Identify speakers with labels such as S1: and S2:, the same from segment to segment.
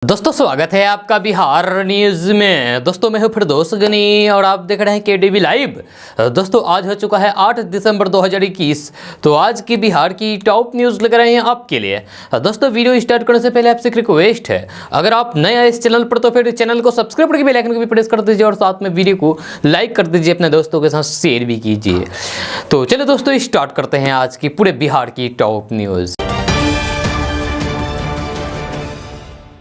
S1: दोस्तों स्वागत है आपका बिहार न्यूज में। दोस्तों मैं हूं फिरदौस गनी और आप देख रहे हैं केडीवी लाइव। दोस्तों आज हो चुका है 8 दिसंबर 2021। तो आज की बिहार की टॉप न्यूज लेकर आए हैं आपके लिए। दोस्तों वीडियो स्टार्ट करने से पहले आपसे एक रिक्वेस्ट है, अगर आप नए आए इस चैनल पर तो फिर चैनल को सब्सक्राइब करके बेल आइकन को भी प्रेस कर दीजिए और साथ में वीडियो को लाइक कर दीजिए, अपने दोस्तों के साथ शेयर भी कीजिए। तो चलिए दोस्तों स्टार्ट करते हैं आज की पूरे बिहार की टॉप न्यूज।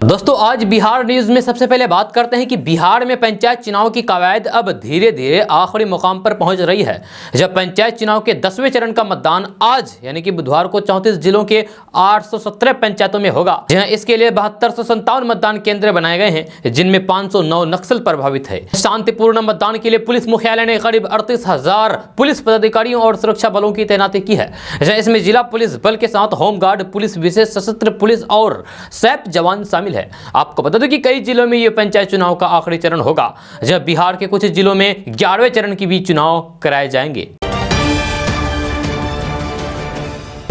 S1: दोस्तों आज बिहार न्यूज में सबसे पहले बात करते हैं कि बिहार में पंचायत चुनाव की कवायद अब धीरे धीरे आखिरी मुकाम पर पहुंच रही है। जब पंचायत चुनाव के 10वें चरण का मतदान आज यानी कि बुधवार को 34 जिलों के 817 पंचायतों में होगा, जहां इसके लिए 7257 मतदान केंद्र बनाए गए हैं, जिनमें 509 नक्सल प्रभावित है। शांतिपूर्ण मतदान के लिए पुलिस मुख्यालय ने करीब 38,000 पुलिस पदाधिकारियों और सुरक्षा बलों की तैनाती की है। इसमें जिला पुलिस बल के साथ होमगार्ड पुलिस, विशेष सशस्त्र पुलिस और सैप जवान शामिल है। आपको बता दें कि कई जिलों में यह पंचायत चुनाव का आखिरी चरण होगा, जब बिहार के कुछ जिलों में 11वें चरण की भी चुनाव कराए जाएंगे।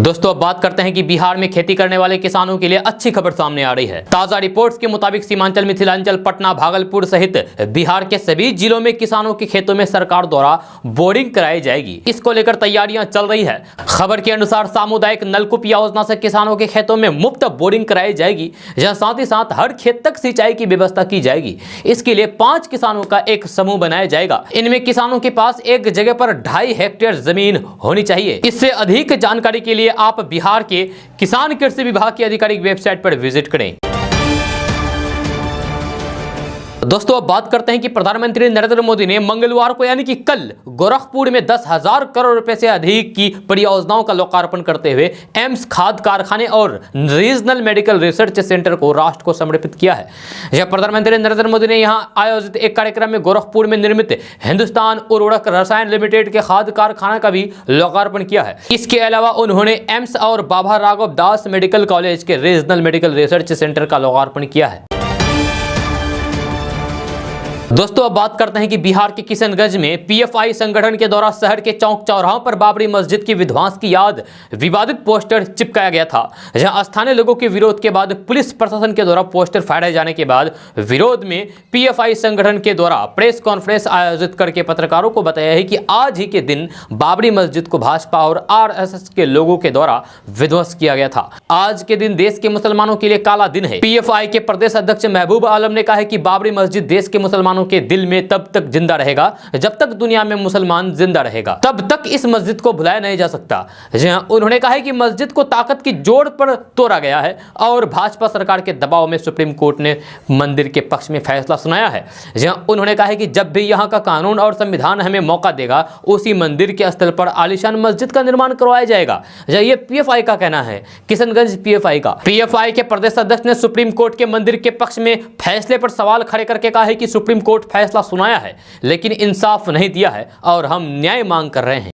S1: दोस्तों अब बात करते हैं कि बिहार में खेती करने वाले किसानों के लिए अच्छी खबर सामने आ रही है। ताजा रिपोर्ट्स के मुताबिक सीमांचल, मिथिलांचल, पटना, भागलपुर सहित बिहार के सभी जिलों में किसानों के खेतों में सरकार द्वारा बोरिंग कराई जाएगी। इसको लेकर तैयारियां चल रही है। खबर के अनुसार सामुदायिक नलकूप योजना से किसानों के खेतों में मुफ्त बोरिंग कराई जाएगी, जहां साथ ही साथ हर खेत तक सिंचाई की व्यवस्था की जाएगी। इसके लिए 5 किसानों का एक समूह बनाया जाएगा। इनमें किसानों के पास एक जगह पर 2.5 हेक्टेयर जमीन होनी चाहिए। इससे अधिक जानकारी के लिए आप बिहार के किसान कृषि विभाग की आधिकारिक वेबसाइट पर विजिट करें। दोस्तों अब बात करते हैं कि प्रधानमंत्री नरेंद्र मोदी ने मंगलवार को यानी कि कल गोरखपुर में 10,000 करोड़ रुपए से अधिक की परियोजनाओं का लोकार्पण करते हुए एम्स, खाद कारखाने और रीजनल मेडिकल रिसर्च सेंटर को राष्ट्र को समर्पित किया है। जब प्रधानमंत्री नरेंद्र मोदी ने यहां आयोजित एक कार्यक्रम में गोरखपुर में निर्मित हिंदुस्तान उर्वरक रसायन लिमिटेड के खाद कारखाना का भी लोकार्पण किया है। इसके अलावा उन्होंने एम्स और बाबा राघव दास मेडिकल कॉलेज के रीजनल मेडिकल रिसर्च सेंटर का लोकार्पण किया है। दोस्तों अब बात करते हैं कि बिहार के किशनगंज में पीएफआई संगठन के द्वारा शहर के चौक चौराहों पर बाबरी मस्जिद की विध्वंस की याद विवादित पोस्टर चिपकाया गया था, जहां स्थानीय लोगों के विरोध के बाद पुलिस प्रशासन के द्वारा पोस्टर फाड़े जाने के बाद विरोध में पीएफआई संगठन के द्वारा प्रेस कॉन्फ्रेंस आयोजित करके पत्रकारों को बताया है कि आज ही के दिन बाबरी मस्जिद को भाजपा और आरएसएस के लोगों के द्वारा विध्वंस किया गया था। आज के दिन देश के मुसलमानों के लिए काला दिन है। पीएफआई के प्रदेश अध्यक्ष महबूब आलम ने कहा है कि बाबरी मस्जिद देश के मुसलमानों के दिल में तब तक जिंदा रहेगा जब तक दुनिया में मुसलमान जिंदा रहेगा, तब तक इस मस्जिद को भुलाया नहीं जा सकता। उन्होंने कहा है कि मस्जिद को ताकत की जोड़ पर तोड़ा गया है और भाजपा सरकार के दबाव में सुप्रीम कोर्ट ने मंदिर के पक्ष में फैसला सुनाया है। उन्होंने कहा है कि जब भी यहां का कानून और संविधान हमें मौका देगा, उसी मंदिर के स्थल पर आलीशान मस्जिद का निर्माण करवाया जाएगा। ये पीएफआई का कहना है, किशनगंज पीएफआई का। पीएफआई के प्रदेश अध्यक्ष ने सुप्रीम कोर्ट के मंदिर के पक्ष में फैसले पर सवाल खड़े करके कहा है कि सुप्रीम कोर्ट फैसला सुनाया है लेकिन इंसाफ नहीं दिया है और हम न्याय मांग कर रहे हैं।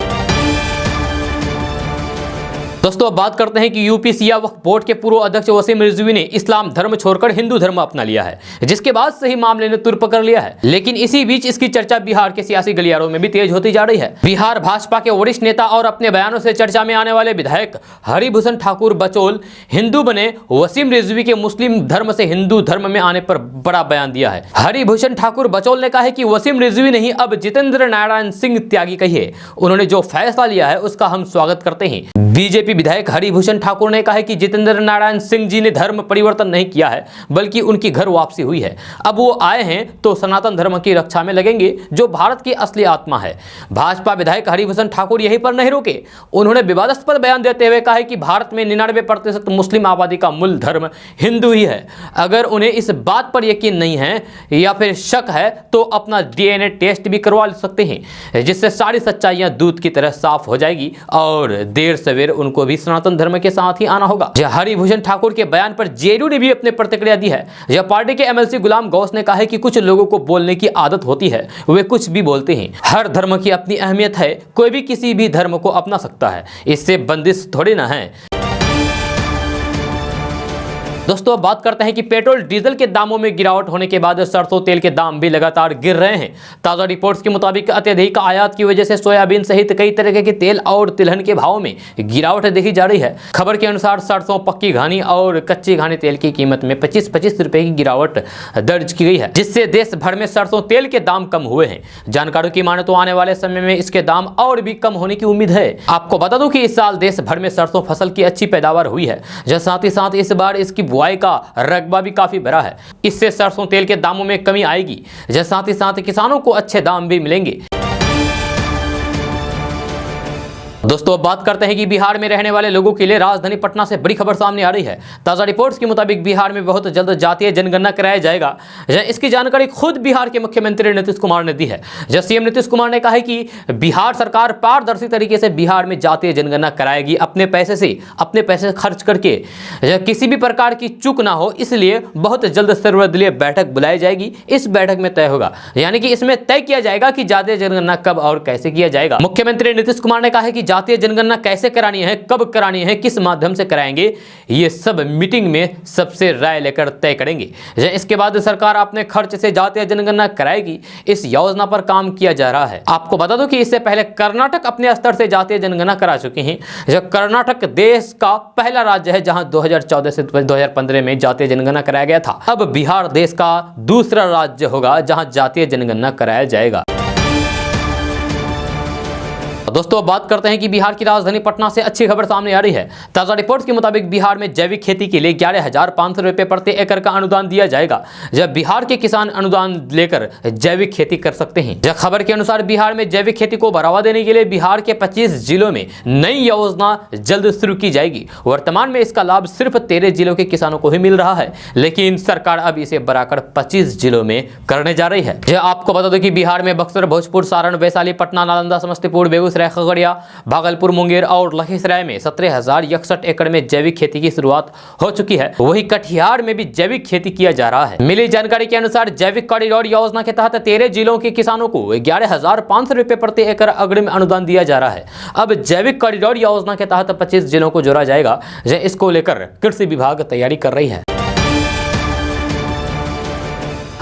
S1: दोस्तों अब बात करते हैं कि यूपी शिया वक्फ बोर्ड के पूर्व अध्यक्ष वसीम रिजवी ने इस्लाम धर्म छोड़कर हिंदू धर्म अपना लिया है, जिसके बाद से ही मामले ने तुर पकड़ लिया है। लेकिन इसी बीच इसकी चर्चा बिहार के सियासी गलियारों में भी तेज होती जा रही है। बिहार भाजपा के वरिष्ठ नेता और अपने बयानों से चर्चा में आने वाले विधायक हरिभूषण ठाकुर बचौल हिंदू बने वसीम रिजवी के मुस्लिम धर्म से हिंदू धर्म में आने पर बड़ा बयान दिया है। हरिभूषण ठाकुर बचौल ने कहा है कि वसीम रिजवी नहीं, अब जितेंद्र नारायण सिंह त्यागी कहिए। उन्होंने जो फैसला लिया है उसका हम स्वागत करते हैं। बीजेपी विधायक हरिभूषण ठाकुर ने कहा है कि जितेंद्र नारायण सिंह जी ने धर्म परिवर्तन नहीं किया है, बल्कि उनकी घर वापसी हुई है। अब वो आए हैं तो सनातन धर्म की रक्षा में लगेंगे, जो भारत की असली आत्मा है। भाजपा विधायक हरिभूषण ठाकुर यहीं पर नहीं रुके। उन्होंने विवादास्पद बयान देते हुए कहा है कि भारत में 99% मुस्लिम आबादी का मूल धर्म हिंदू ही है। अगर उन्हें इस बात पर यकीन नहीं है या फिर शक है तो अपना डीएनए टेस्ट भी करवा सकते हैं, जिससे सारी सच्चाइयां दूध की तरह साफ हो जाएगी और देर सवेर उनको भी सनातन धर्म के साथ ही आना होगा। हरिभूषण ठाकुर के बयान पर जेडीयू ने भी अपनी प्रतिक्रिया दी है। यह पार्टी के एमएलसी गुलाम गौस ने कहा है कि कुछ लोगों को बोलने की आदत होती है, वे कुछ भी बोलते हैं। हर धर्म की अपनी अहमियत है, कोई भी किसी भी धर्म को अपना सकता है, इससे बंदिश थोड़ी ना है। दोस्तों, अब बात करते हैं कि पेट्रोल डीजल के दामों में गिरावट होने के बाद सरसों तेल के दाम भी लगातार गिर रहे हैं। ताजा रिपोर्ट्स के मुताबिक अत्यधिक आयात की वजह से सोयाबीन सहित कई तरह के तेल और तिलहन के भाव में गिरावट देखी जा रही है। खबर के अनुसार सरसों, पक्की घानी और कच्ची घानी तेल की कीमत में 25-25 रुपए की गिरावट दर्ज की गई है, जिससे देश भर में सरसों तेल के दाम कम हुए हैं। जानकारों की माने तो आने वाले समय में इसके दाम और भी कम होने की उम्मीद है। आपको बता दूं कि इस साल देश भर में सरसों फसल की अच्छी पैदावार हुई है, साथ ही साथ इस बार इसकी बुआई का रकबा भी काफी बड़ा है। इससे सरसों तेल के दामों में कमी आएगी, साथ ही साथ किसानों को अच्छे दाम भी मिलेंगे। दोस्तों, अब बात करते हैं कि बिहार में रहने वाले लोगों के लिए राजधानी पटना से बड़ी खबर सामने आ रही है। ताजा रिपोर्ट्स के मुताबिक बिहार में बहुत जल्द जातीय जनगणना कराया जाएगा। इसकी जानकारी खुद बिहार के मुख्यमंत्री नीतीश कुमार ने दी है। सीएम नीतीश कुमार ने कहा है कि बिहार सरकार पारदर्शी तरीके से बिहार में जातीय जनगणना कराएगी, अपने पैसे खर्च करके, किसी भी प्रकार की चूक ना हो, इसलिए बहुत जल्द सर्वदलीय बैठक बुलाई जाएगी। इस बैठक में तय होगा, यानी कि इसमें तय किया जाएगा कि जातीय जनगणना कब और कैसे किया जाएगा। मुख्यमंत्री नीतीश कुमार ने कहा है कि जातीय जनगणना कैसे करानी है, कब करानी है, किस माध्यम से कराएंगे, ये सब मीटिंग में सबसे राय लेकर तय करेंगे। इसके बाद सरकार अपने खर्च से जातीय जनगणना कराएगी। इस योजना पर काम किया जा रहा है। आपको बता दो कि इससे पहले कर्नाटक अपने स्तर से जातीय जनगणना करा चुके हैं। कर्नाटक देश का पहला राज्य है जहां 2014 से 2015 में जातीय जनगणना कराया गया था। अब बिहार देश का दूसरा राज्य होगा जहां जातीय जनगणना कराया जाएगा। दोस्तों, अब बात करते हैं कि बिहार की राजधानी पटना से अच्छी खबर सामने आ रही है। ताजा रिपोर्ट्स के मुताबिक बिहार में जैविक खेती के लिए 11,500 रुपए प्रति एकड़ का अनुदान दिया जाएगा। जब बिहार के किसान अनुदान लेकर जैविक खेती कर सकते हैं। जब खबर के अनुसार बिहार में जैविक खेती को बढ़ावा देने के लिए बिहार के 25 जिलों में नई योजना जल्द शुरू की जाएगी। वर्तमान में इसका लाभ सिर्फ 13 जिलों के किसानों को ही मिल रहा है, लेकिन सरकार अब इसे बढ़ाकर 25 जिलों में करने जा रही है। आपको बता दो कि बिहार में बक्सर, भोजपुर, सारण, वैशाली, पटना, नालंदा, समस्तीपुर, बेगूसराय, खगड़िया, भागलपुर, मुंगेर और लखीसराय में 17,061 एकड़ में जैविक खेती की शुरुआत हो चुकी है। वहीं कटिहार में भी जैविक खेती किया जा रहा है। मिली जानकारी के अनुसार जैविक कॉरिडोर योजना के तहत 13 जिलों के किसानों को 11,500 रुपए प्रति एकड़ अग्रिम अनुदान दिया जा रहा है। अब जैविक कॉरिडोर योजना के तहत 25 जिलों को जोड़ा जाएगा। इसको लेकर कृषि विभाग तैयारी कर रही है।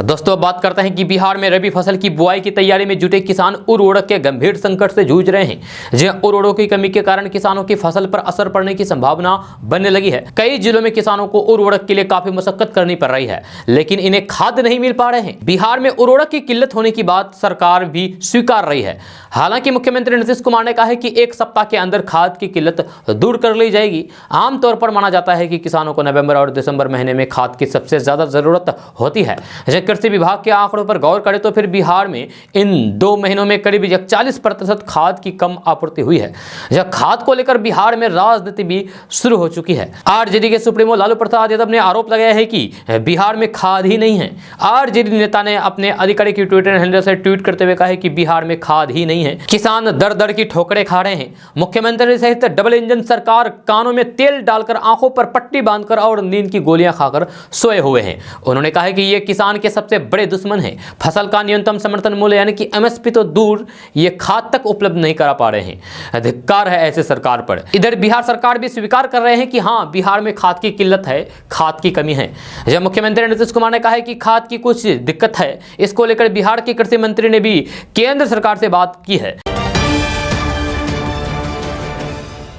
S1: दोस्तों, बात करते हैं कि बिहार में रबी फसल की बुआई की तैयारी में जुटे किसान उर्वरक के गंभीर संकट से जूझ रहे हैं। उर्वरकों की कमी के कारण किसानों की फसल पर असर पड़ने की संभावना बनने लगी है। कई जिलों में किसानों को उर्वरक के लिए काफी मशक्कत करनी पड़ रही है, लेकिन इन्हें खाद नहीं मिल पा रहे हैं। बिहार में उर्वरक की किल्लत होने की बात सरकार भी स्वीकार रही है। हालांकि मुख्यमंत्री नीतीश कुमार ने कहा है कि 1 सप्ताह के अंदर खाद की किल्लत दूर कर ली जाएगी। आमतौर पर माना जाता है कि किसानों को नवंबर और दिसंबर महीने में खाद की सबसे ज्यादा जरूरत होती है। कृषि विभाग के आंकड़ों पर गौर करें तो फिर बिहार में इन 2 महीनों में करीब 41% खाद की कम आपूर्ति हुई है। खाद को लेकर बिहार में राजनीति भी शुरू हो चुकी है। आरजेडी के सुप्रीमो लालू प्रसाद यादव ने आरोप लगाया है कि बिहार में खाद ही नहीं है। आरजेडी नेता ने अपने आधिकारिक ट्विटर हैंडल से ट्वीट करते हुए कहा है कि बिहार में खाद ही नहीं है, किसान दर दर की ठोकरें खा रहे हैं। मुख्यमंत्री सहित डबल इंजन सरकार कानों में तेल डालकर, आंखों पर पट्टी बांधकर और नींद की गोलियां खाकर सोए हुए हैं। उन्होंने कहा है कि ये किसान के सबसे बड़े दुश्मन है। फसल का न्यूनतम समर्थन मूल्य यानी कि एमएसपी तो दूर, ये खाद तक उपलब्ध नहीं करा पा रहे हैं। धिक्कार है ऐसे सरकार पर। इधर बिहार सरकार भी स्वीकार कर रहे हैं कि हां, बिहार में खाद की किल्लत है, खाद की कमी है। जब मुख्यमंत्री नीतीश कुमार ने कहा है कि खाद की कुछ दिक्कत है, इसको लेकर बिहार के कृषि मंत्री ने भी केंद्र सरकार से बात की है।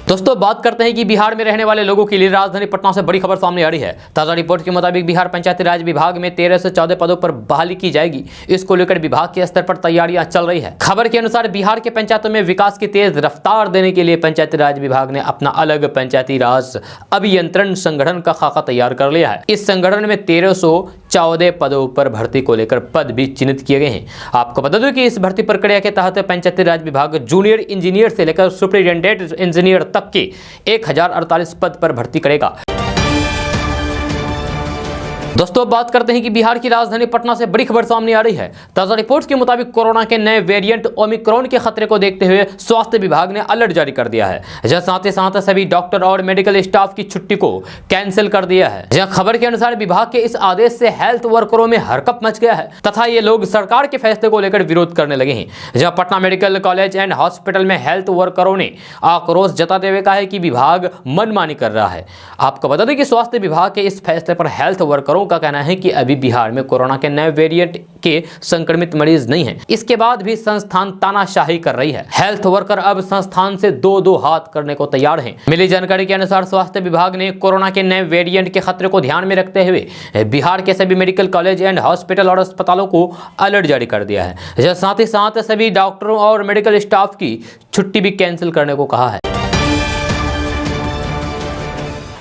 S1: दोस्तों, बात करते हैं कि बिहार में रहने वाले लोगों के लिए राजधानी पटना से बड़ी खबर सामने आ रही है। ताजा रिपोर्ट के मुताबिक बिहार पंचायती राज विभाग में 13 से 14 पदों पर बहाली की जाएगी। इसको लेकर विभाग के स्तर पर तैयारियां चल रही है। खबर के अनुसार बिहार के पंचायतों में विकास की तेज रफ्तार देने के लिए पंचायती राज विभाग ने अपना अलग पंचायती राज अभियंत्रण संगठन का खाका तैयार कर लिया है। इस संगठन में 1314 पदों पर भर्ती को लेकर पद भी चिन्हित किए गए हैं। आपको बता दूं कि इस भर्ती प्रक्रिया के तहत पंचायती राज विभाग जूनियर इंजीनियर से लेकर सुपरिटेंडेंट इंजीनियर तक के 1048 पद पर भर्ती करेगा। दोस्तों अब बात करते हैं कि बिहार की राजधानी पटना से बड़ी खबर सामने आ रही है। ताजा रिपोर्ट्स के मुताबिक कोरोना के नए वेरिएंट ओमिक्रॉन के खतरे को देखते हुए स्वास्थ्य विभाग ने अलर्ट जारी कर दिया है। साथ ही साथ सभी डॉक्टर और मेडिकल स्टाफ की छुट्टी को कैंसिल कर दिया है। जहां खबर के अनुसार विभाग के इस आदेश से हेल्थ वर्करों में हड़कंप मच गया है तथा ये लोग सरकार के फैसले को लेकर विरोध करने लगे हैं। जहां Patna medical college and hospital में हेल्थ वर्करों ने आक्रोश जताते हुए कहा है कि विभाग मनमानी कर रहा है। आपको बता दें कि स्वास्थ्य विभाग के इस फैसले पर हेल्थ वर्करों का कहना है कि अभी बिहार में कोरोना के नए वेरिएंट के संक्रमित मरीज नहीं हैं। इसके बाद भी संस्थान तानाशाही कर रही है। हेल्थ वर्कर अब संस्थान से दो हाथ करने को तैयार हैं। मिली जानकारी के अनुसार स्वास्थ्य विभाग ने कोरोना के नए वेरिएंट के खतरे को ध्यान में रखते हुए बिहार के सभी मेडिकल कॉलेज एंड हॉस्पिटल और अस्पतालों को अलर्ट जारी कर दिया है। साथ ही साथ सभी डॉक्टरों और मेडिकल स्टाफ की छुट्टी भी कैंसिल करने को कहा है।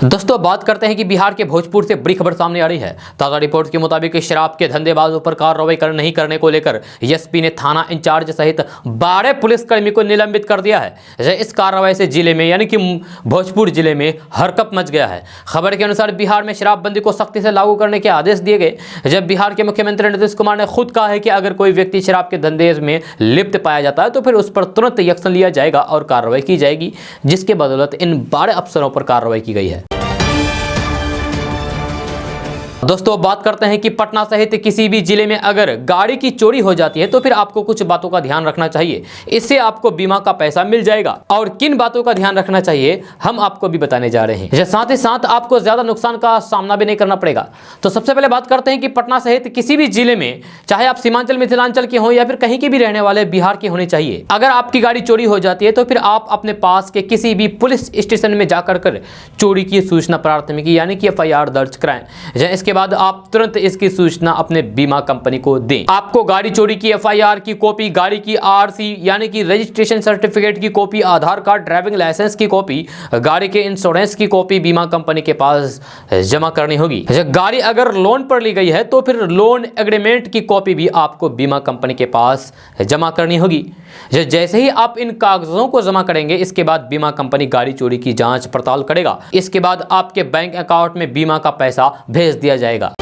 S1: दोस्तों बात करते हैं कि बिहार के भोजपुर से बड़ी खबर सामने आ रही है। ताजा रिपोर्ट के मुताबिक शराब के धंधेबाजों पर कार्रवाई नहीं करने को लेकर एसपी ने थाना इंचार्ज सहित 12 पुलिसकर्मी को निलंबित कर दिया है। इस कार्रवाई से जिले में यानी कि भोजपुर जिले में हड़कंप मच गया है। खबर के अनुसार बिहार में शराबबंदी को सख्ती से लागू करने के आदेश दिए गए। जब बिहार के मुख्यमंत्री नीतीश कुमार ने खुद कहा है कि अगर कोई व्यक्ति शराब के धंधे में लिप्त पाया जाता है तो फिर उस पर तुरंत एक्शन लिया जाएगा और कार्रवाई की जाएगी, जिसके बदौलत इन 12 अफसरों पर कार्रवाई की गई है। दोस्तों बात करते हैं कि पटना सहित किसी भी जिले में अगर गाड़ी की चोरी हो जाती है तो फिर आपको कुछ बातों का ध्यान रखना चाहिए। इससे आपको बीमा का पैसा मिल जाएगा और किन बातों का ध्यान रखना चाहिए हम आपको भी बताने जा रहे हैं। साथ ही साथ आपको ज्यादा नुकसान का सामना भी नहीं करना पड़ेगा। तो सबसे पहले बात करते हैं कि पटना सहित किसी भी जिले में, चाहे आप सीमांचल मिथिलांचल के हो या फिर कहीं के भी रहने वाले बिहार के होने चाहिए, अगर आपकी गाड़ी चोरी हो जाती है तो फिर आप अपने पास के किसी भी पुलिस स्टेशन में जाकर चोरी की सूचना प्राथमिकी यानी कि FIR दर्ज कराएं। इसके बाद आप तुरंत इसकी सूचना अपने बीमा कंपनी को दें। आपको गाड़ी चोरी की FIR की कॉपी, गाड़ी की RC यानी कि रजिस्ट्रेशन सर्टिफिकेट की कॉपी, आधार कार्ड, ड्राइविंग लाइसेंस की कॉपी, गाड़ी के इंश्योरेंस की कॉपी बीमा कंपनी के पास जमा करनी होगी। गाड़ी अगर लोन पर ली गई है तो फिर लोन एग्रीमेंट की कॉपी भी आपको बीमा कंपनी के पास जमा करनी होगी। जैसे ही आप इन कागजों को जमा करेंगे इसके बाद बीमा कंपनी गाड़ी चोरी की जांच पड़ताल करेगा। इसके बाद आपके बैंक अकाउंट में बीमा का पैसा भेज दिया जाएगा।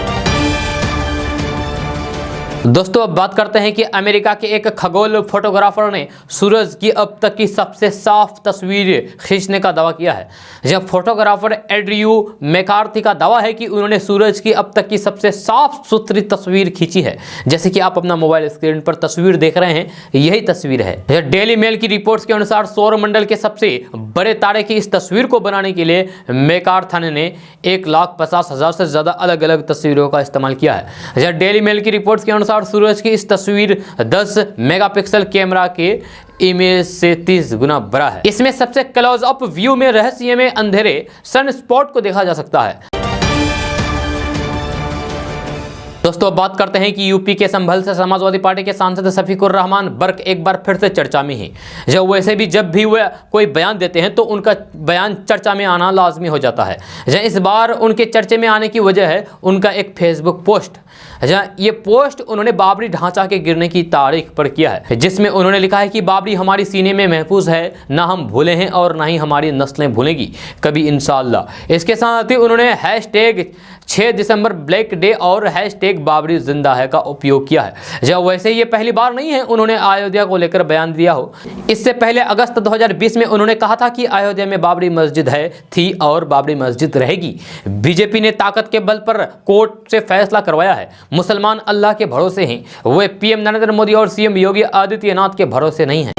S1: दोस्तों अब बात करते हैं कि अमेरिका के एक खगोल फोटोग्राफर ने सूरज की अब तक की सबसे साफ तस्वीर खींचने का दावा किया है। जब फोटोग्राफर एड्रयू मैकार्थी का दावा है कि उन्होंने सूरज की अब तक की सबसे साफ सुथरी तस्वीर खींची है। जैसे कि आप अपना मोबाइल स्क्रीन पर तस्वीर देख रहे हैं, यही तस्वीर है। डेली मेल की रिपोर्ट्स के अनुसार सौरमंडल के सबसे बड़े तारे की इस तस्वीर को बनाने के लिए मैकार्थन ने 1,50,000 से ज्यादा अलग अलग तस्वीरों का इस्तेमाल किया है। डेली मेल की रिपोर्ट्स के अनुसार सूरज की इस तस्वीर 10 मेगापिक्सल कैमरा के इमेज से 30 गुना बड़ा है। इसमें सबसे क्लोज अप व्यू में रहस्यमय अंधेरे सन स्पॉट को देखा जा सकता है। दोस्तों बात करते हैं कि यूपी के संभल से समाजवादी पार्टी के सांसद शफीकुर रहमान बर्क एक बार फिर से चर्चा में हैं। जब वैसे भी जब भी वे कोई बयान देते हैं तो उनका बयान चर्चा में आना लाजमी हो जाता है। इस बार उनके चर्चे में आने की वजह है उनका एक फेसबुक पोस्ट। ये पोस्ट उन्होंने बाबरी ढांचा के गिरने की तारीख पर किया है, जिसमें उन्होंने लिखा है कि बाबरी हमारी सीने में महफूज है, ना हम भूले हैं और ना ही हमारी नस्लें भूलेंगी कभी इंशाअल्लाह। इसके साथ ही उन्होंने हैशटैग 6 दिसंबर ब्लैक डे और हैशटैग बाबरी जिंदा है का उपयोग किया है। जब वैसे ये पहली बार नहीं है उन्होंने अयोध्या को लेकर बयान दिया हो। इससे पहले अगस्त 2020 में उन्होंने कहा था कि अयोध्या में बाबरी मस्जिद है, थी और बाबरी मस्जिद रहेगी। बीजेपी ने ताकत के बल पर कोर्ट से फैसला करवाया है। मुसलमान अल्लाह के भरोसे हैं, वे PM नरेंद्र मोदी और CM योगी आदित्यनाथ के भरोसे नहीं हैं।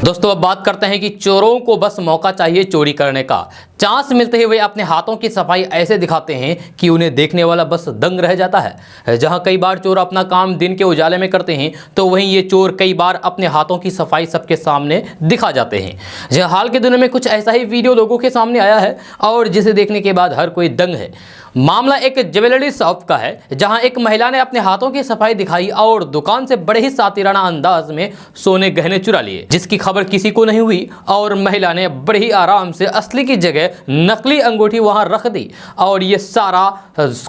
S1: दोस्तों अब बात करते हैं कि चोरों को बस मौका चाहिए चोरी करने का। चांस मिलते ही वे अपने हाथों की सफाई ऐसे दिखाते हैं कि उन्हें देखने वाला बस दंग रह जाता है। जहां कई बार चोर अपना काम दिन के उजाले में करते हैं तो वहीं ये चोर कई बार अपने हाथों की सफाई सबके सामने दिखा जाते हैं। जहां हाल के दिनों में कुछ ऐसा ही वीडियो लोगों के सामने आया है और जिसे देखने के बाद हर कोई दंग है। मामला एक ज्वेलरी शॉप का है जहां एक महिला ने अपने हाथों की सफाई दिखाई और दुकान से बड़े ही सातिराना अंदाज में सोने गहने चुरा लिए, जिसकी खबर किसी को नहीं हुई और महिला ने बड़े ही आराम से असली की जगह जगह नकली अंगूठी वहां रख दी और ये सारा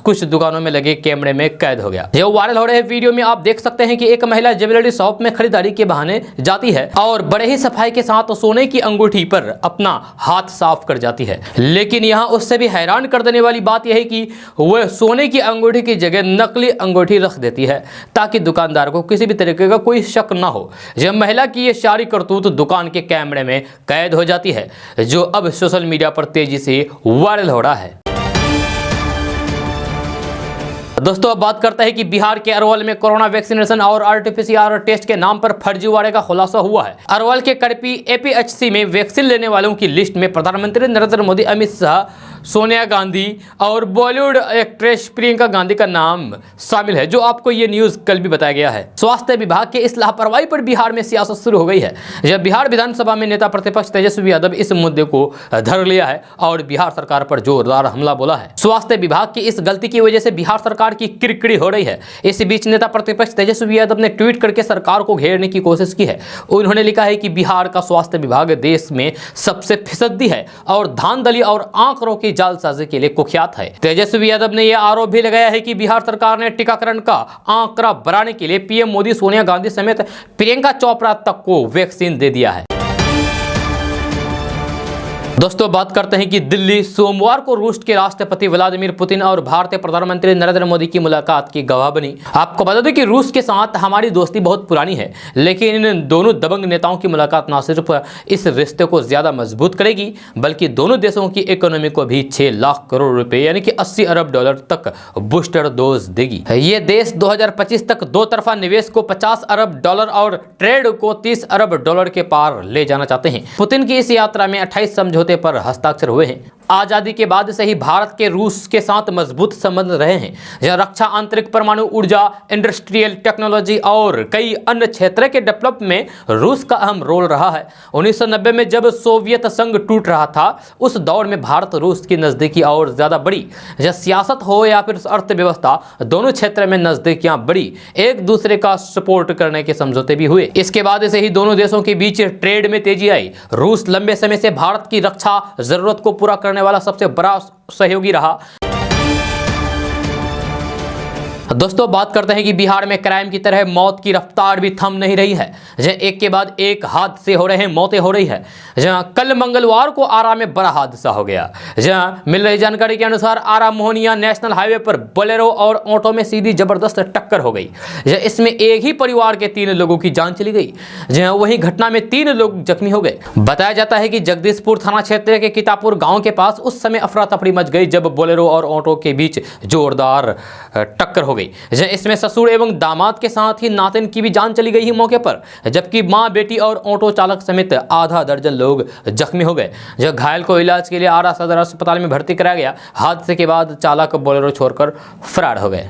S1: कुछ दुकानों में लगे कैमरे में कैद हो गया। जो वायरल हो रहे वीडियो में आप देख सकते हैं कि एक महिला ज्वेलरी शॉप में खरीदारी के बहाने जाती है और बड़े ही सफाई के साथ सोने की अंगूठी पर अपना हाथ साफ कर जाती है। लेकिन यहाँ उससे भी हैरान कर देने वाली बात यह है कि वह सोने की अंगूठी की जगह नकली अंगूठी रख देती है ताकि दुकानदार को किसी भी तरीके का कोई शक ना हो। जब महिला की ये सारी करतूत दुकान के कैमरे में कैद हो जाती है, जो अब सोशल मीडिया पर तेजी से वायरल हो रहा है। दोस्तों अब बात करते हैं कि बिहार के अरवल में कोरोना वैक्सीनेशन और आरटीपीसीआर टेस्ट के नाम पर फर्जीवाड़े का खुलासा हुआ है। अरवल के करपी एपीएचसी में वैक्सीन लेने वालों की लिस्ट में प्रधानमंत्री नरेंद्र मोदी, अमित शाह, सोनिया गांधी और बॉलीवुड एक्ट्रेस प्रियंका गांधी का नाम शामिल है, जो आपको ये न्यूज कल भी बताया गया है। स्वास्थ्य विभाग के इस लापरवाही पर बिहार में सियासत शुरू हो गई है। जब बिहार विधानसभा में नेता प्रतिपक्ष तेजस्वी यादव इस मुद्दे को धर लिया है और बिहार सरकार पर जोरदार हमला बोला है। स्वास्थ्य विभाग की इस गलती की वजह से बिहार सरकार की किरकिरी हो रही है। इस बीच नेता प्रतिपक्ष तेजस्वी यादव ने ट्वीट करके सरकार को घेरने की कोशिश की है। उन्होंने लिखा है कि बिहार का स्वास्थ्य विभाग देश में सबसे फिसदी है और धांधली और आंकड़ों की जालसाजी के लिए कुख्यात है। तेजस्वी यादव ने यह आरोप भी लगाया है कि बिहार सरकार ने टीकाकरण का आंकड़ा बढ़ाने के लिए पीएम मोदी, सोनिया गांधी समेत प्रियंका चोपड़ा तक को वैक्सीन दे दिया है। दोस्तों बात करते हैं कि दिल्ली सोमवार को रूस के राष्ट्रपति व्लादिमीर पुतिन और भारतीय प्रधानमंत्री नरेंद्र मोदी की मुलाकात की गवाह बनी। आपको बता दें कि रूस के साथ हमारी दोस्ती बहुत पुरानी है, लेकिन इन दोनों दबंग नेताओं की मुलाकात न सिर्फ इस रिश्ते को ज्यादा मजबूत करेगी, बल्कि दोनों देशों की इकोनॉमी को भी 6 लाख करोड़ रुपए यानी कि 80 अरब डॉलर तक बूस्टर डोज देगी। ये देश 2025 तक दो तरफा निवेश को 50 अरब डॉलर और ट्रेड को 30 अरब डॉलर के पार ले जाना चाहते हैं। पुतिन की इस यात्रा में 28 समझौते पर हस्ताक्षर हुए हैं। आजादी के बाद से ही भारत के रूस के साथ मजबूत संबंध रहे हैं, जहां रक्षा, आंतरिक परमाणु ऊर्जा, इंडस्ट्रियल टेक्नोलॉजी और कई अन्य क्षेत्र के डेवलप में रूस का अहम रोल रहा है। 1990 में जब सोवियत संघ टूट रहा था, उस दौर में भारत रूस की नजदीकी और ज्यादा बढ़ी। जब सियासत हो या फिर अर्थव्यवस्था, दोनों क्षेत्र में नजदीकियां बढ़ी, एक दूसरे का सपोर्ट करने के समझौते भी हुए। इसके बाद से ही दोनों देशों के बीच ट्रेड में तेजी आई। रूस लंबे समय से भारत की रक्षा जरूरत को पूरा करने वाला सबसे बड़ा सहयोगी रहा। दोस्तों बात करते हैं कि बिहार में क्राइम की तरह मौत की रफ्तार भी थम नहीं रही है। जहां एक के बाद एक हादसे हो रहे हैं, मौतें हो रही है। जहां कल मंगलवार को आरा में बड़ा हादसा हो गया। जहां मिल रही जानकारी के अनुसार आरा मोहनिया नेशनल हाईवे पर बोलेरो और ऑटो में सीधी जबरदस्त टक्कर हो गई। जहां इसमें एक ही परिवार के 3 लोगों की जान चली गई। जहां वही घटना में 3 लोग जख्मी हो गए। बताया जाता है कि जगदीशपुर थाना क्षेत्र के कितापुर गाँव के पास उस समय अफरा तफरी मच गई जब बोलेरो और ऑटो के बीच जोरदार टक्कर हो गई। इसमें ससुर एवं दामाद के साथ ही नातिन की भी जान चली गई ही मौके पर, जबकि मां, बेटी और ऑटो चालक समेत आधा दर्जन लोग जख्मी हो गए। जब घायल को इलाज के लिए आरा सदर अस्पताल में भर्ती कराया गया। हादसे के बाद चालक बोलेरो छोड़कर फरार हो गए।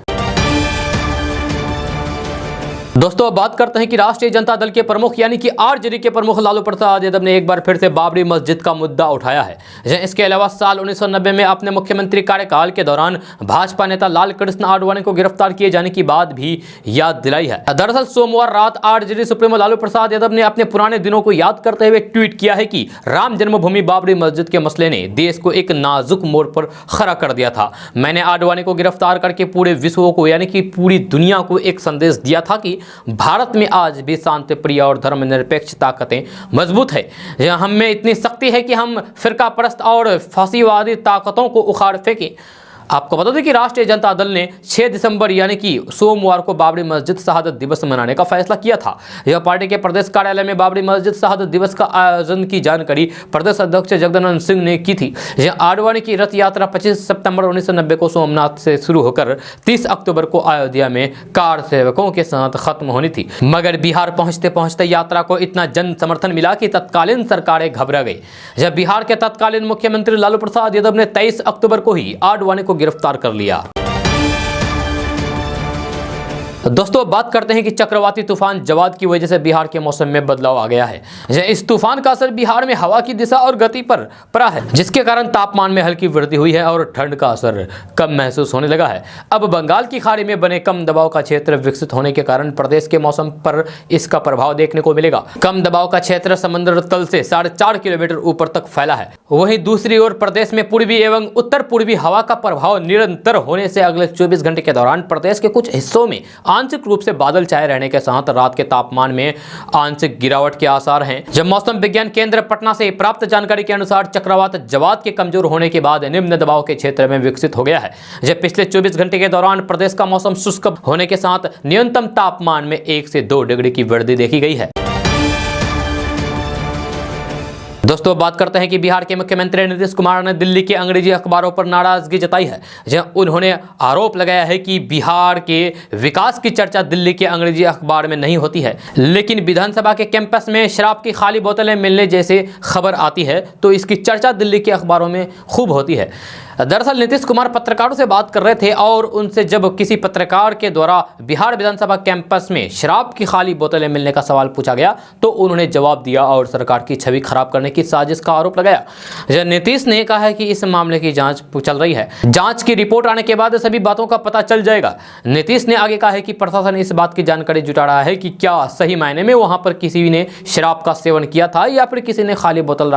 S1: दोस्तों बात करते हैं कि राष्ट्रीय जनता दल के प्रमुख यानी कि आरजेडी के प्रमुख लालू प्रसाद यादव ने एक बार फिर से बाबरी मस्जिद का मुद्दा उठाया है। इसके अलावा साल 1990 में अपने मुख्यमंत्री कार्यकाल के दौरान भाजपा नेता लाल कृष्ण आडवाणी को गिरफ्तार किए जाने की बात भी याद दिलाई है। दरअसल सोमवार रात आरजेडी सुप्रीमो लालू प्रसाद यादव ने अपने पुराने दिनों को याद करते हुए ट्वीट किया है कि राम जन्मभूमि बाबरी मस्जिद के मसले ने देश को एक नाजुक मोड़ पर खड़ा कर दिया था। मैंने आडवाणी को गिरफ्तार करके पूरे विश्व को यानी कि पूरी दुनिया को एक संदेश दिया था कि भारत में आज भी शांति प्रिय और धर्मनिरपेक्ष ताकतें मजबूत है। हम में इतनी शक्ति है कि हम फिरका परस्त और फांसीवादी ताकतों को उखाड़ फेंकें। आपको बता दें कि राष्ट्रीय जनता दल ने 6 दिसंबर यानी कि सोमवार को बाबरी मस्जिद शहादत दिवस मनाने का फैसला किया था। यह पार्टी के प्रदेश कार्यालय में बाबरी मस्जिद शहादत दिवस का आयोजन की जानकारी प्रदेश अध्यक्ष जगदानंद सिंह ने की थी। यह आडवाणी की रथ यात्रा 25 सितंबर 1990 को सोमनाथ से शुरू होकर 30 अक्टूबर को अयोध्या में कार सेवकों के साथ खत्म होनी थी, मगर बिहार पहुंचते पहुंचते यात्रा को इतना जन समर्थन मिला कि तत्कालीन सरकारें घबरा गई। जब बिहार के तत्कालीन मुख्यमंत्री लालू प्रसाद यादव ने 23 अक्टूबर को ही आडवाणी को गिरफ्तार कर लिया। दोस्तों बात करते हैं कि चक्रवाती तूफान जवाद की वजह से बिहार के मौसम में बदलाव आ गया है। इस तूफान का असर बिहार में हवा की दिशा और गति पर पड़ा है, जिसके कारण तापमान में हल्की वृद्धि हुई है और ठंड का असर कम महसूस होने लगा है। अब बंगाल की खाड़ी में बने कम दबाव का क्षेत्र विकसित होने के कारण प्रदेश के मौसम पर इसका प्रभाव देखने को मिलेगा। कम दबाव का क्षेत्र समुद्र तल से 4.5 किलोमीटर ऊपर तक फैला है। वहीं दूसरी ओर प्रदेश में पूर्वी एवं उत्तर पूर्वी हवा का प्रभाव निरंतर होने से अगले 24 घंटे के दौरान प्रदेश के कुछ हिस्सों में आंशिक रूप से बादल छाए रहने के साथ रात के तापमान में आंशिक गिरावट के आसार हैं। जब मौसम विज्ञान केंद्र पटना से प्राप्त जानकारी के अनुसार चक्रवात जवाद के कमजोर होने के बाद निम्न दबाव के क्षेत्र में विकसित हो गया है। जब पिछले 24 घंटे के दौरान प्रदेश का मौसम शुष्क होने के साथ न्यूनतम तापमान में 1 से 2 डिग्री की वृद्धि देखी गई है। दोस्तों बात करते हैं कि बिहार के मुख्यमंत्री नीतीश कुमार ने दिल्ली के अंग्रेजी अखबारों पर नाराजगी जताई है, जहां उन्होंने आरोप लगाया है कि बिहार के विकास की चर्चा दिल्ली के अंग्रेजी अखबार में नहीं होती है, लेकिन विधानसभा के कैंपस में शराब की खाली बोतलें मिलने जैसे खबर आती है तो इसकी चर्चा दिल्ली के अखबारों में खूब होती है। दरअसल नीतीश कुमार पत्रकारों से बात कर रहे थे और उनसे जब किसी पत्रकार के द्वारा बिहार विधानसभा कैंपस में शराब की खाली बोतलें मिलने का सवाल पूछा गया तो उन्होंने जवाब दिया और सरकार की छवि खराब करने की साजिश का आरोप लगाया। नीतीश ने कहा है कि इस मामले की जांच चल रही है, जांच की रिपोर्ट आने के बाद सभी बातों का पता चल जाएगा। नीतीश ने आगे कहा है कि प्रशासन इस बात की जानकारी जुटा रहा है कि क्या सही मायने में वहां पर किसी ने शराब का सेवन किया था या फिर किसी ने खाली बोतल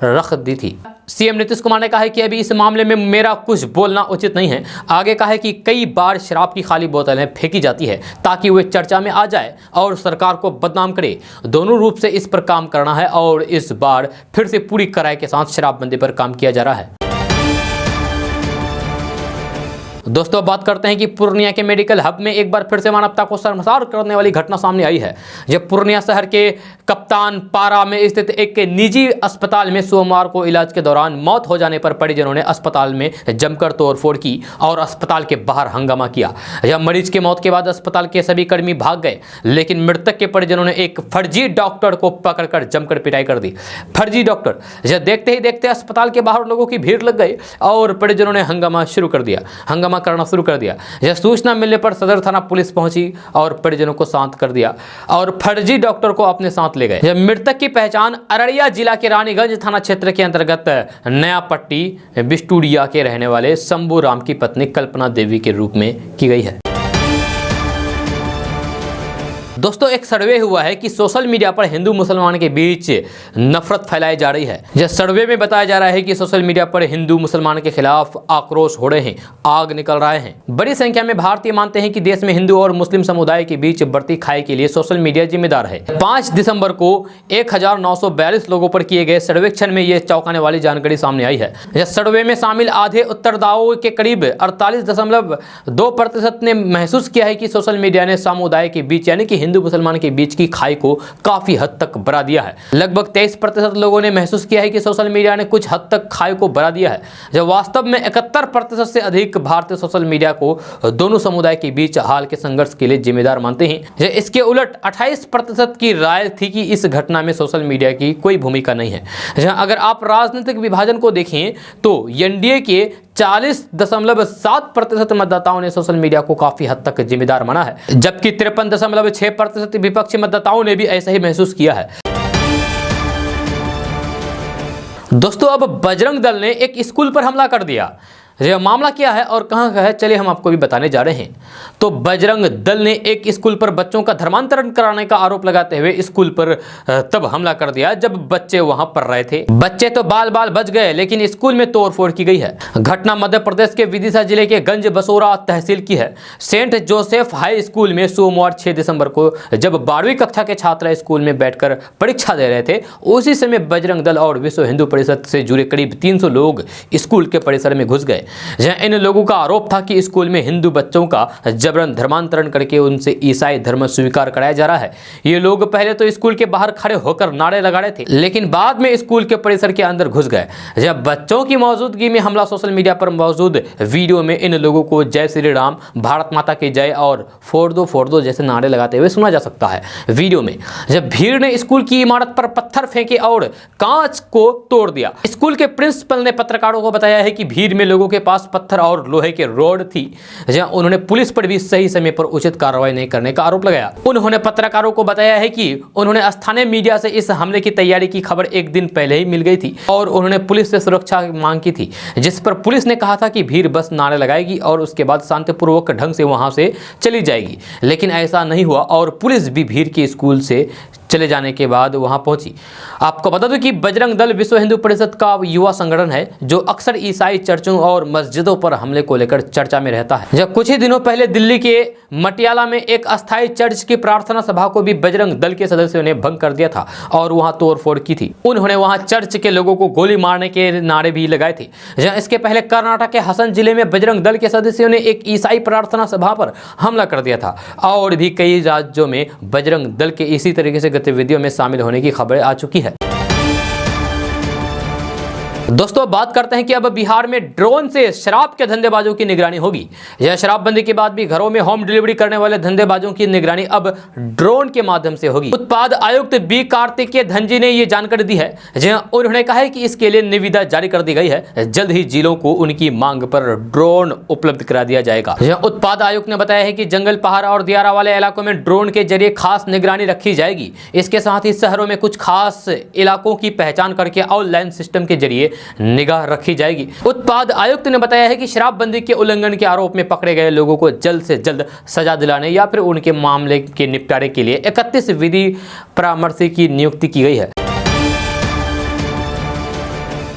S1: रख दी थी। सीएम नीतीश कुमार ने कहा है कि अभी इस मामले में मेरा कुछ बोलना उचित नहीं है। आगे कहा है कि कई बार शराब की खाली बोतलें फेंकी जाती है ताकि वे चर्चा में आ जाए और सरकार को बदनाम करे। दोनों रूप से इस पर काम करना है और इस बार फिर से पूरी कड़ाई के साथ शराबबंदी पर काम किया जा रहा है। दोस्तों बात करते हैं कि पूर्णिया के मेडिकल हब में एक बार फिर से मानवता को शर्मसार करने वाली घटना सामने आई है। जब पूर्णिया शहर के कप्तान पारा में स्थित एक निजी अस्पताल में सोमवार को इलाज के दौरान मौत हो जाने पर परिजनों ने अस्पताल में जमकर तोड़फोड़ की और अस्पताल के बाहर हंगामा किया। जब मरीज की मौत के बाद अस्पताल के सभी कर्मी भाग गए, लेकिन मृतक के परिजनों ने एक फर्जी डॉक्टर को पकड़कर जमकर पिटाई कर दी। फर्जी डॉक्टर, जब देखते ही देखते अस्पताल के बाहर लोगों की भीड़ लग गई और परिजनों ने हंगामा करना शुरू कर दिया। यह सूचना मिलने पर सदर थाना पुलिस पहुंची और परिजनों को शांत कर दिया और फर्जी डॉक्टर को अपने साथ ले गए। मृतक की पहचान अररिया जिला के रानीगंज थाना क्षेत्र के अंतर्गत नया पट्टी बिस्टूरिया के रहने वाले शंभू राम की पत्नी कल्पना देवी के रूप में की गई है। दोस्तों एक सर्वे हुआ है कि सोशल मीडिया पर हिंदू मुसलमान के बीच नफरत फैलाई जा रही है। यह सर्वे में बताया जा रहा है कि सोशल मीडिया पर हिंदू मुसलमान के खिलाफ आक्रोश हो रहे हैं, आग निकल रहे हैं। बड़ी संख्या में भारतीय मानते हैं कि देश में हिंदू और मुस्लिम समुदाय के बीच बढ़ती खाई के लिए सोशल मीडिया जिम्मेदार है। 5 दिसंबर को 1942 लोगों पर किए गए सर्वेक्षण में यह चौंकाने वाली जानकारी सामने आई है। यह सर्वे में शामिल आधे उत्तरदाताओं के करीब 48.2% ने महसूस किया है कि सोशल मीडिया ने समुदाय के बीच यानी कि हिंदू मुसलमान के बीच की खाई को काफी हद तक बढ़ा दिया है। लगभग 23% लोगों ने महसूस किया है कि सोशल मीडिया ने कुछ हद तक खाई को बढ़ा दिया है, जब वास्तव में 71% से अधिक भारतीय सोशल मीडिया को दोनों समुदाय के बीच हाल के संघर्ष के लिए जिम्मेदार मानते हैं। इसके उलट 28% की राय थी कि इस घटना में सोशल मीडिया की कोई भूमिका नहीं है। जहां अगर आप राजनीतिक विभाजन को देखें तो एनडीए के 40.7% मतदाताओं ने सोशल मीडिया को काफी हद तक जिम्मेदार माना है, जबकि 53.6% विपक्षी मतदाताओं ने भी ऐसा ही महसूस किया है। दोस्तों अब बजरंग दल ने एक स्कूल पर हमला कर दिया। यह मामला क्या है और कहां का है, चलिए हम आपको भी बताने जा रहे हैं। तो बजरंग दल ने एक स्कूल पर बच्चों का धर्मांतरण कराने का आरोप लगाते हुए स्कूल पर तब हमला कर दिया जब बच्चे वहां पढ़ रहे थे। बच्चे तो बाल बाल बच गए, लेकिन स्कूल में तोड़फोड़ की गई है। घटना मध्य प्रदेश के विदिशा जिले के गंज बसोरा तहसील की है। सेंट जोसेफ हाई स्कूल में सोमवार 6 दिसंबर को जब 12वीं कक्षा के छात्र स्कूल में बैठकर परीक्षा दे रहे थे, उसी समय बजरंग दल और विश्व हिंदू परिषद से जुड़े करीब 300 लोग स्कूल के परिसर में घुस गए। जहां इन लोगों का आरोप था कि स्कूल में हिंदू बच्चों का जबरन धर्मांतरण करके उनसे ईसाई धर्म स्वीकार कराया जा रहा है। ये लोग पहले तो स्कूल के बाहर खड़े होकर नारे लगा रहे थे, लेकिन बाद में स्कूल के परिसर के अंदर घुस गए। जब बच्चों की मौजूदगी में हमला सोशल मीडिया पर मौजूद वीडियो में इन लोगों को जय श्री राम, भारत माता की जय और फोड़ दो जैसे नारे लगाते हुए सुना जा सकता है। वीडियो में जब भीड़ ने स्कूल की इमारत पर पत्थर फेंके और कांच को तोड़ दिया। स्कूल के प्रिंसिपल ने पत्रकारों को बताया है कि भीड़ में लोगों के के पास पत्थर और लोहे के रोड थी, जहां उन्होंने पुलिस पर भी सही समय पर उचित कार्रवाई नहीं करने का आरोप लगाया। उन्होंने पत्रकारों को बताया है कि उन्होंने स्थानीय मीडिया से इस हमले की तैयारी की खबर एक दिन पहले ही मिल गई थी और उन्होंने पुलिस से सुरक्षा की मांग की थी, जिस पर पुलिस ने कहा था कि भीड़ बस नारे लगाएगी और उसके बाद शांतिपूर्वक ढंग से वहां से चली जाएगी, लेकिन ऐसा नहीं हुआ और पुलिस भी भीड़ के स्कूल से चले जाने के बाद वहां पहुंची। आपको बता दूं कि बजरंग दल विश्व हिंदू परिषद का युवा संगठन है जो अक्सर ईसाई चर्चों और मस्जिदों पर हमले को लेकर चर्चा में रहता है। जब कुछ ही दिनों पहले दिल्ली के मटियाला में एक अस्थायी चर्च की प्रार्थना सभा को भी बजरंग दल के सदस्यों ने भंग कर दिया था और वहां तोड़फोड़ की थी। उन्होंने वहां चर्च के लोगों को गोली मारने के नारे भी लगाए थे। जहां इसके पहले कर्नाटक के हसन जिले में बजरंग दल के सदस्यों ने एक ईसाई प्रार्थना सभा पर हमला कर दिया था और भी कई राज्यों में बजरंग दल के इसी तरीके से गतिविधियों में शामिल होने की खबरें आ चुकी है। दोस्तों बात करते हैं कि अब बिहार में ड्रोन से शराब के धंधेबाजों की निगरानी होगी। यह शराबबंदी के बाद भी घरों में होम डिलीवरी करने वाले धंधेबाजों की निगरानी अब ड्रोन के माध्यम से होगी। उत्पाद आयुक्त बी कार्तिकेय धनजी ने यह जानकारी दी है, जहां उन्होंने कहा है कि इसके लिए निविदा जारी कर दी गई है। जल्द ही जिलों को उनकी मांग पर ड्रोन उपलब्ध करा दिया जाएगा। उत्पाद आयुक्त ने बताया है कि जंगल, पहाड़ और दियारा वाले इलाकों में ड्रोन के जरिए खास निगरानी रखी जाएगी। इसके साथ ही शहरों में कुछ खास इलाकों की पहचान करके ऑनलाइन सिस्टम के जरिए निगाह रखी जाएगी। उत्पाद आयुक्त ने बताया है कि शराबबंदी के उल्लंघन के आरोप में पकड़े गए लोगों को जल्द से जल्द सजा दिलाने या फिर उनके मामले के निपटारे के लिए 31 विधि परामर्शी की नियुक्ति की गई है।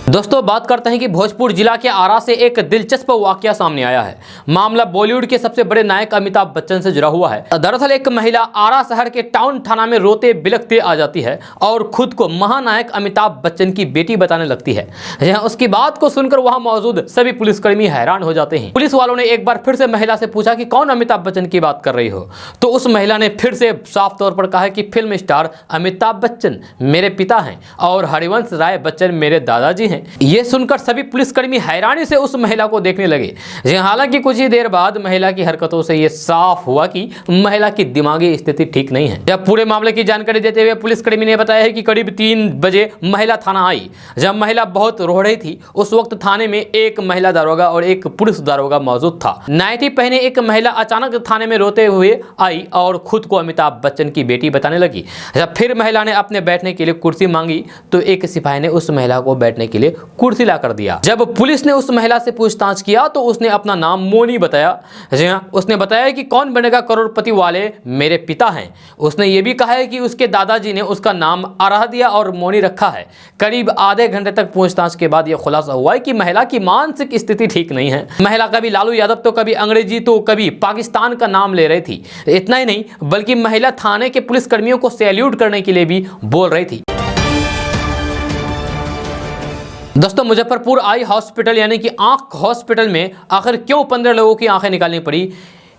S1: दोस्तों बात करते हैं कि भोजपुर जिला के आरा से एक दिलचस्प वाकया सामने आया है। मामला बॉलीवुड के सबसे बड़े नायक अमिताभ बच्चन से जुड़ा हुआ है। दरअसल एक महिला आरा शहर के टाउन थाना में रोते बिलखते आ जाती है और खुद को महानायक अमिताभ बच्चन की बेटी बताने लगती है। जहां उसकी बात को सुनकर वहां मौजूद सभी पुलिसकर्मी हैरान हो जाते हैं। पुलिस वालों ने एक बार फिर से महिला से पूछा कि कौन अमिताभ बच्चन की बात कर रही हो, तो उस महिला ने फिर से साफ तौर पर कहा कि फिल्म स्टार अमिताभ बच्चन मेरे पिता हैं और हरिवंश राय बच्चन मेरे दादाजी हैं। ये सुनकर सभी पुलिसकर्मी हैरानी से उस महिला को देखने लगे। हालांकि कुछ ही देर बाद महिला की हरकतों से यह साफ हुआ कि महिला की दिमागी स्थिति ठीक नहीं है। जब पूरे मामले की जानकारी देते हुए पुलिसकर्मी ने बताया है कि करीब 3 बजे महिला थाना आई। जब महिला बहुत रो रही थी उस वक्त थाने में एक महिला दारोगा और एक पुरुष दारोगा मौजूद था। नाइटी पहने एक महिला अचानक थाने में रोते हुए आई और खुद को अमिताभ बच्चन की बेटी बताने लगी। जब फिर महिला ने अपने बैठने के लिए कुर्सी मांगी तो एक सिपाही ने उस महिला को बैठने के लिए कुर्सी ला कर दिया। जब पुलिस ने उस महिला से पूछताछ किया तो उसने अपना नाम मोनी बताया। जी हाँ, उसने बताया कि कौन बनेगा करोड़पति वाले मेरे पिता हैं। उसने ये भी कहा है कि उसके दादाजी ने उसका नाम आराह दिया और मोनी रखा है। करीब आधे घंटे तक पूछताछ के बाद यह खुलासा हुआ है कि महिला की मानसिक स्थिति ठीक नहीं है। महिला कभी लालू यादव तो कभी अंग्रेजी तो कभी पाकिस्तान का नाम ले रही थी। इतना ही नहीं बल्कि महिला थाने के पुलिसकर्मियों को सैल्यूट करने के लिए भी बोल रही थी। दोस्तों मुजफ्फरपुर आई हॉस्पिटल यानी कि आंख हॉस्पिटल में आखिर क्यों 15 लोगों की आंखें निकालनी पड़ी,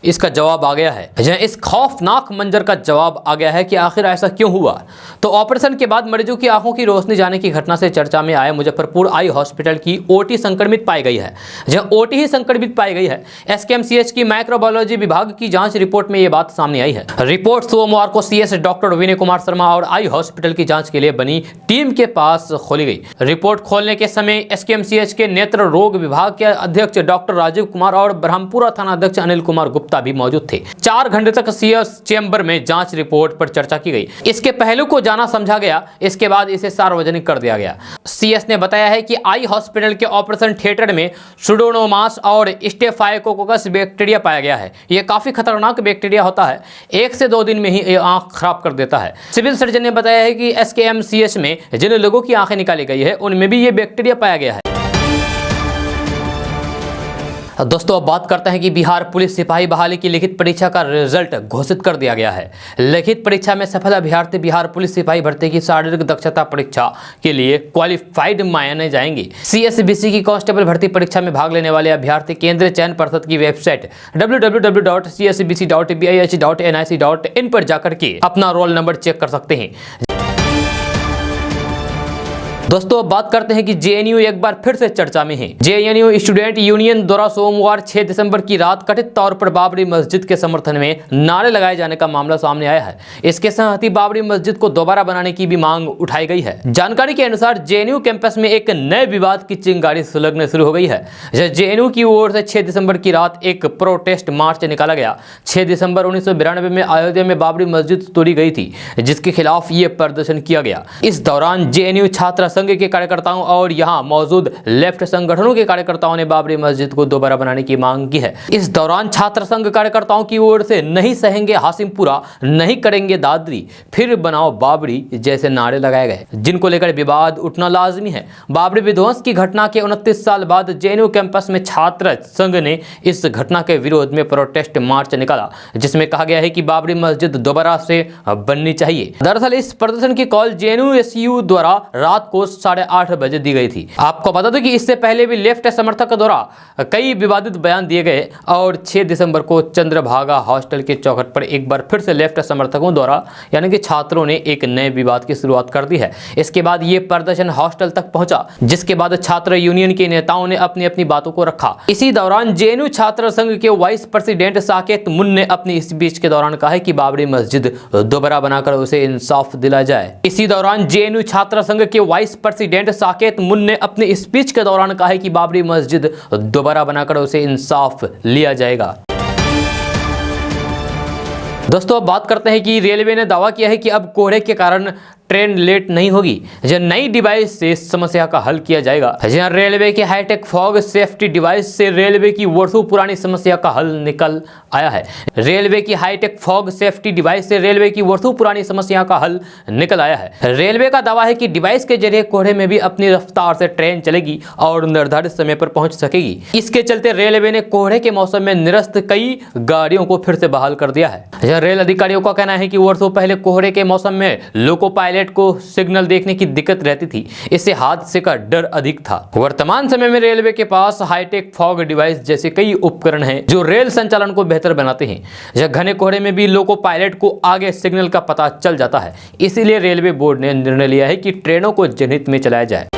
S1: इसका जवाब आ गया है। इस खौफनाक मंजर का जवाब आ गया है कि आखिर ऐसा क्यों हुआ। तो ऑपरेशन के बाद मरीजों की आंखों की रोशनी जाने की घटना से चर्चा में आए मुजफ्फरपुर आई हॉस्पिटल की ओटी संक्रमित पाई गई है। जहां ओटी ही संक्रमित पाई गई है। एसकेएमसीएच की माइक्रोबायोलॉजी विभाग की जांच रिपोर्ट में यह बात सामने आई है। रिपोर्ट सोमवार को सीएस डॉक्टर विनय कुमार शर्मा और आई हॉस्पिटल की जांच के लिए बनी टीम के पास खोली गई। रिपोर्ट खोलने के समय एसकेएमसीएच के नेत्र रोग विभाग के अध्यक्ष डॉक्टर राजीव कुमार और ब्रह्मपुरा थाना अध्यक्ष अनिल कुमार गुप्ता भी मौजूद थे। 4 घंटे तक सीएस चेंबर में जांच रिपोर्ट पर चर्चा की गई। इसके पहलू को जाना समझा गया, इसके बाद इसे सार्वजनिक कर दिया गया। सीएस ने बताया है कि आई हॉस्पिटल के ऑपरेशन थिएटर में सुडोमोनास और स्टेफाइकोकस बैक्टीरिया पाया गया है। यह काफी खतरनाक बैक्टीरिया होता है, 1 से 2 दिन में ही आंख खराब कर देता है। सिविल सर्जन ने बताया है कि एसकेएमसीएच में जिन लोगों की आंखें निकाली गई है उनमें भी यह बैक्टीरिया पाया गया है। दोस्तों अब बात करते हैं कि बिहार पुलिस सिपाही बहाली की लिखित परीक्षा का रिजल्ट घोषित कर दिया गया है। लिखित परीक्षा में सफल अभ्यर्थी बिहार पुलिस सिपाही भर्ती की शारीरिक दक्षता परीक्षा के लिए क्वालिफाइड माने जाएंगे। सीएसबीसी की कांस्टेबल भर्ती परीक्षा में भाग लेने वाले अभ्यर्थी केंद्रीय चयन परिषद की वेबसाइट www.csbc.bih.nic.in पर जाकर के अपना रोल नंबर चेक कर सकते हैं। दोस्तों अब बात करते हैं कि जेएनयू एक बार फिर से चर्चा में है। जेएनयू स्टूडेंट यूनियन द्वारा सोमवार 6 दिसंबर की रात कथित तौर पर बाबरी मस्जिद के समर्थन में नारे लगाए जाने का मामला सामने आया है। इसके साथ ही बाबरी मस्जिद को दोबारा बनाने की भी मांग उठाई गई है। जानकारी के अनुसार जेएनयू कैंपस में एक नए विवाद की चिंगारी सुलगने शुरू हो गई है। जेएनयू की ओर से 6 दिसंबर की रात एक प्रोटेस्ट मार्च निकाला गया। 6 दिसंबर 1992 में अयोध्या में बाबरी मस्जिद तोड़ी गई थी, जिसके खिलाफ ये प्रदर्शन किया गया। इस दौरान जेएनयू छात्र संघ के कार्यकर्ताओं और यहां मौजूद लेफ्ट संगठनों के कार्यकर्ताओं ने बाबरी मस्जिद को दोबारा बनाने की मांग की है। इस दौरान छात्र संघ कार्यकर्ताओं की ओर से नहीं सहेंगे हाशिमपुरा, नहीं करेंगे दादरी, फिर बनाओ बाबरी जैसे नारे लगाए गए, जिनको लेकर विवाद उठना लाजमी है। बाबरी विध्वंस की घटना के 29 साल बाद जेएनयू कैंपस में छात्र संघ ने इस घटना के विरोध में प्रोटेस्ट मार्च निकाला, जिसमें कहा गया है कि बाबरी मस्जिद दोबारा से बननी चाहिए। दरअसल इस प्रदर्शन की कॉल जेएनयू एसयू द्वारा रात को 8:30 बजे दी गई थी। आपको बता दो कि इससे पहले भी लेफ्ट समर्थक द्वारा कई विवादित बयान दिए गए और 6 दिसंबर को चंद्रभागा हॉस्टल के चौखट पर एक बार फिर से लेफ्ट समर्थकों द्वारा यानी कि छात्रों ने एक नए विवाद की शुरुआत कर दी है। इसके बाद ये प्रदर्शन हॉस्टल तक पहुंचा, जिसके बाद छात्र यूनियन के नेताओं ने अपनी अपनी बातों को रखा। इसी दौरान जेएनयू छात्र संघ के वाइस प्रेसिडेंट साकेत मुन ने अपनी स्पीच के दौरान कहा कि बाबरी मस्जिद दोबारा बनाकर उसे इंसाफ दिलाया जाए। इसी दौरान जेएनयू छात्र संघ के वाइस प्रेसिडेंट साकेत मुन ने अपनी स्पीच के दौरान कहा कि बाबरी मस्जिद दोबारा बनाकर उसे इंसाफ लिया जाएगा। दोस्तों अब बात करते हैं कि रेलवे ने दावा किया है कि अब कोहरे के कारण ट्रेन लेट नहीं होगी। नई डिवाइस से समस्या का हल किया जाएगा। रेलवे के हाईटेक फॉग सेफ्टी डिवाइस से रेलवे की वर्षों पुरानी समस्या का हल निकल आया है। रेलवे की हाईटेक फॉग सेफ्टी डिवाइस से रेलवे की वर्षों पुरानी समस्या का हल निकल आया है। रेलवे का दावा है कि डिवाइस के जरिए कोहरे में भी अपनी रफ्तार से ट्रेन चलेगी और निर्धारित समय पर पहुंच सकेगी। इसके चलते रेलवे ने कोहरे के मौसम में निरस्त कई गाड़ियों को फिर से बहाल कर दिया है। रेल अधिकारियों का कहना है कि वर्षों पहले कोहरे के मौसम में लोको पायलट को सिग्नल देखने की दिक्कत रहती थी, इससे हादसे का डर अधिक था। वर्तमान समय में रेलवे के पास हाईटेक फॉग डिवाइस जैसे कई उपकरण हैं जो रेल संचालन को बेहतर बनाते हैं। घने कोहरे में भी लोको पायलट को आगे सिग्नल का पता चल जाता है। इसीलिए रेलवे बोर्ड ने निर्णय लिया है कि ट्रेनों को जनहित में चलाया जाए।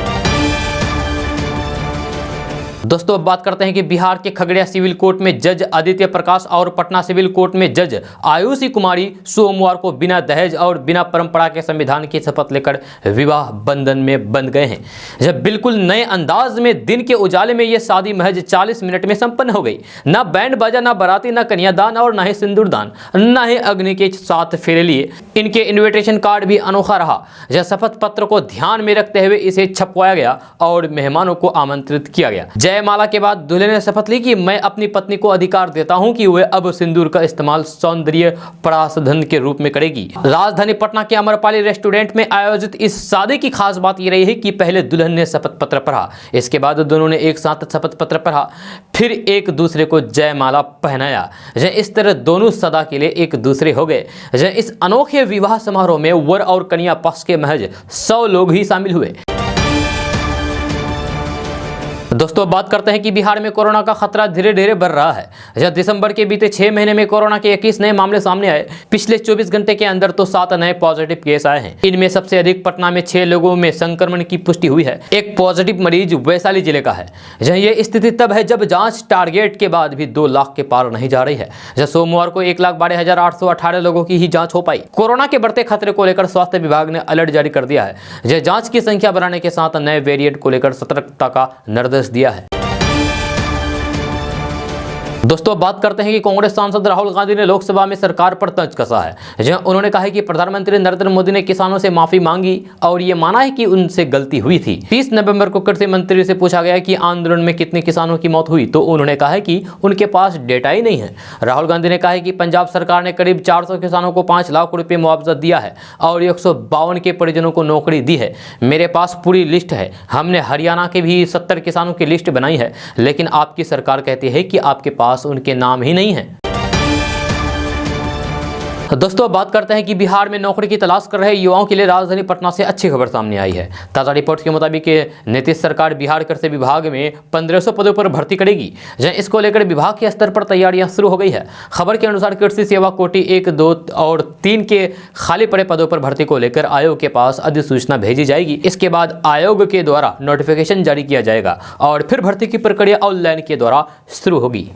S1: दोस्तों अब बात करते हैं कि बिहार के खगड़िया सिविल कोर्ट में जज आदित्य प्रकाश और पटना सिविल कोर्ट में जज आयुषी कुमारी सोमवार को बिना दहेज और बिना परंपरा के संविधान की शपथ लेकर विवाह बंधन में बंध गए हैं। जब बिल्कुल नए अंदाज में दिन के उजाले में यह शादी महज 40 मिनट में संपन्न हो गई। न बैंड बाजा, न बाराती, न कन्यादान और न ही सिंदूरदान, न ही अग्नि के 7 फेरे लिए। इनके इन्विटेशन कार्ड भी अनोखा रहा। शपथ पत्र को ध्यान में रखते हुए इसे छपवाया गया और मेहमानों को आमंत्रित किया गया। जयमाला के बाद दूल्हे ने शपथ ली कि मैं अपनी पत्नी को अधिकार देता हूं कि वह अब सिंदूर का इस्तेमाल सौंदर्य पराशधन के रूप में करेगी। राजधानी पटना के अमरपाली रेस्टोरेंट में आयोजित इस शादी की खास बात यह रही है कि पहले दुल्हन ने शपथ पत्र पढ़ा, इसके बाद दोनों ने एक साथ शपथ पत्र पढ़ा, फिर एक दूसरे को जयमाला पहनाया। इस तरह दोनों सदा के लिए एक दूसरे हो गए। इस अनोखे विवाह समारोह में वर और कन्या पक्ष के महज 100 लोग ही शामिल हुए। दोस्तों बात करते हैं कि बिहार में कोरोना का खतरा धीरे धीरे बढ़ रहा है। दिसंबर के बीते 6 महीने में कोरोना के 21 नए मामले सामने आए। पिछले 24 घंटे के अंदर तो 7 नए पॉजिटिव केस आए हैं। इनमें सबसे अधिक पटना में 6 लोगों में संक्रमण की पुष्टि हुई है। एक पॉजिटिव मरीज वैशाली जिले का है। यह स्थिति तब है जब जांच टारगेट के बाद भी 2 लाख के पार नहीं जा रही है। सोमवार को 1,12,818 लोगों की ही जाँच हो पाई। कोरोना के बढ़ते खतरे को लेकर स्वास्थ्य विभाग ने अलर्ट जारी कर दिया है। जाँच की संख्या बढ़ाने के साथ नए वेरिएंट को लेकर सतर्कता का निर्देश दिया है। दोस्तों बात करते हैं कि कांग्रेस सांसद राहुल गांधी ने लोकसभा में सरकार पर तंज कसा है। जहां उन्होंने कहा है कि प्रधानमंत्री नरेंद्र मोदी ने किसानों से माफी मांगी और ये माना है कि उनसे गलती हुई थी। 30 नवंबर को कृषि मंत्री से पूछा गया कि आंदोलन में कितने किसानों की मौत हुई, तो उन्होंने कहा है कि उनके पास डेटा ही नहीं है। राहुल गांधी ने कहा है कि पंजाब सरकार ने करीब 400 किसानों को 5 लाख रुपये मुआवजा दिया है और 152 के परिजनों को नौकरी दी है। मेरे पास पूरी लिस्ट है। हमने हरियाणा के भी 70 किसानों की लिस्ट बनाई है, लेकिन आपकी सरकार कहती है कि आपके पास उनके नाम ही नहीं है। दोस्तों, अब बात करते हैं कि बिहार में नौकरी की तलाश कर रहे युवाओं के लिए राजधानी पटना से अच्छी खबर सामने आई है। ताज़ा रिपोर्ट के मुताबिक नीतीश सरकार बिहार कृषि विभाग में 1500 पदों पर भर्ती करेगी, जहां इसको लेकर विभाग के स्तर पर तैयारियां शुरू हो गई है। खबर के अनुसार कृषि सेवा कोटि 1, 2 और 3 के खाली पड़े पदों पर भर्ती को लेकर आयोग के पास अधिसूचना भेजी जाएगी। इसके बाद आयोग के द्वारा नोटिफिकेशन जारी किया जाएगा और फिर भर्ती की प्रक्रिया ऑनलाइन के द्वारा शुरू होगी।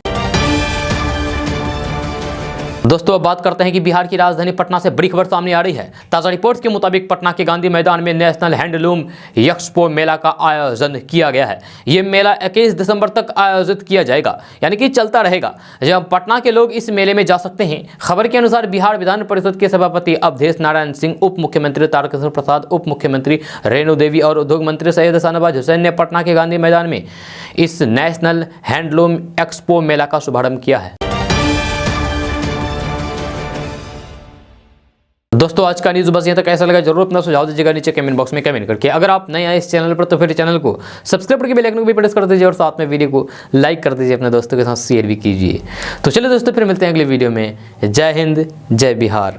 S1: दोस्तों, अब बात करते हैं कि बिहार की राजधानी पटना से बड़ी खबर सामने आ रही है। ताज़ा रिपोर्ट्स के मुताबिक पटना के गांधी मैदान में नेशनल हैंडलूम एक्सपो मेला का आयोजन किया गया है। ये मेला 21 दिसंबर तक आयोजित किया जाएगा, यानी कि चलता रहेगा, जब पटना के लोग इस मेले में जा सकते हैं। खबर के अनुसार बिहार विधान परिषद के सभापति अवधेश नारायण सिंह, उप मुख्यमंत्री तारकिशोर प्रसाद, उप मुख्यमंत्री रेणु देवी और उद्योग मंत्री सैयद शाहनवाज हुसैन ने पटना के गांधी मैदान में इस नेशनल हैंडलूम एक्सपो मेला का शुभारंभ किया है। दोस्तों, आज का न्यूज़ बस यहाँ तक। कैसा लगा जरूर अपना सुझाव दीजिएगा नीचे कमेंट बॉक्स में कमेंट करके। अगर आप नए आए इस चैनल पर तो फिर चैनल को सब्सक्राइब करके बेल आइकन को भी प्रेस कर दीजिए और साथ में वीडियो को लाइक कर दीजिए, अपने दोस्तों के साथ शेयर भी कीजिए। तो चलिए दोस्तों, फिर मिलते हैं अगले वीडियो में। जय हिंद, जय बिहार।